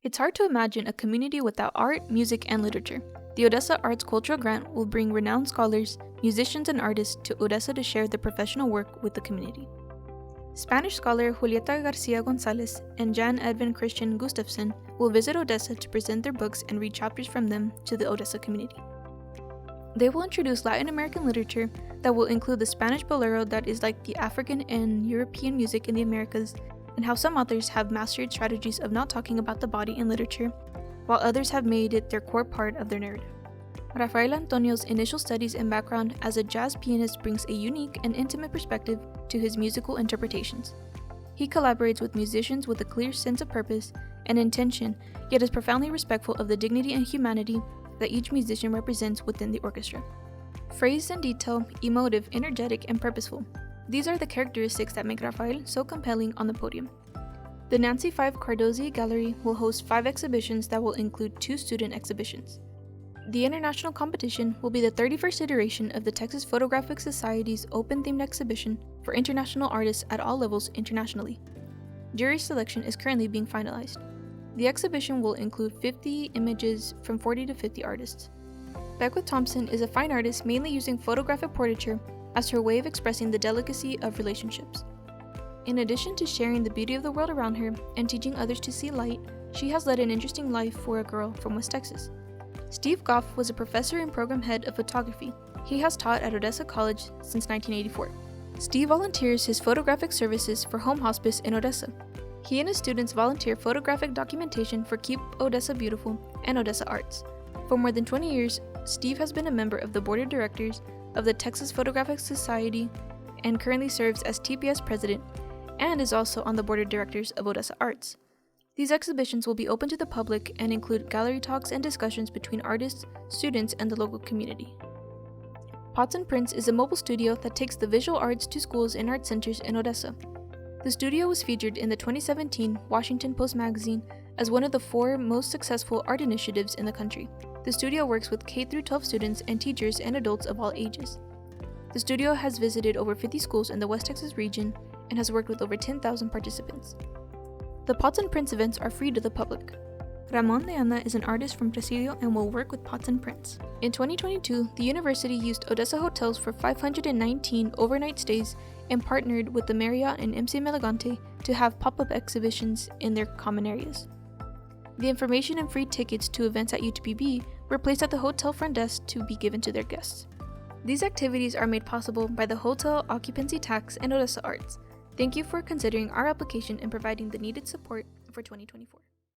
It's hard to imagine a community without art, music, and literature. The Odessa Arts Cultural Grant will bring renowned scholars, musicians, and artists to Odessa to share their professional work with the community. Spanish scholar Julieta Garcia Gonzalez and Jan Edvin Christian Gustafsson will visit Odessa to present their books and read chapters from them to the Odessa community. They will introduce Latin American literature that will include the Spanish bolero that is like the African and European music in the Americas, and how some authors have mastered strategies of not talking about the body in literature, while others have made it their core part of their narrative. Rafael Antonio's initial studies and background as a jazz pianist brings a unique and intimate perspective to his musical interpretations. He collaborates with musicians with a clear sense of purpose and intention, yet is profoundly respectful of the dignity and humanity that each musician represents within the orchestra. Phrased in detail, emotive, energetic, and purposeful. These are the characteristics that make Rafael so compelling on the podium. The Nancy 5 Cardozi Gallery will host 5 exhibitions that will include 2 student exhibitions. The international competition will be the 31st iteration of the Texas Photographic Society's open-themed exhibition for international artists at all levels internationally. Jury selection is currently being finalized. The exhibition will include 50 images from 40 to 50 artists. Beckwith Thompson is a fine artist mainly using photographic portraiture as her way of expressing the delicacy of relationships. In addition to sharing the beauty of the world around her and teaching others to see light, she has led an interesting life for a girl from West Texas. Steve Goff was a professor and program head of photography. He has taught at Odessa College since 1984. Steve volunteers his photographic services for Home Hospice in Odessa. He and his students volunteer photographic documentation for Keep Odessa Beautiful and Odessa Arts. For more than 20 years, Steve has been a member of the board of directors of the Texas Photographic Society and currently serves as TPS president and is also on the board of directors of Odessa Arts. These exhibitions will be open to the public and include gallery talks and discussions between artists, students, and the local community. Pots and Prints is a mobile studio that takes the visual arts to schools and art centers in Odessa. The studio was featured in the 2017 Washington Post magazine as one of the 4 most successful art initiatives in the country. The studio works with K-12 students and teachers and adults of all ages. The studio has visited over 50 schools in the West Texas region and has worked with over 10,000 participants. The Pots and Prints events are free to the public. Ramon Leana is an artist from Presidio and will work with Pots and Prints. In 2022, the university used Odessa hotels for 519 overnight stays and partnered with the Marriott and MC Elegante to have pop-up exhibitions in their common areas. The information and free tickets to events at UTPB were placed at the hotel front desk to be given to their guests. These activities are made possible by the Hotel Occupancy Tax and Odessa Arts. Thank you for considering our application and providing the needed support for 2024.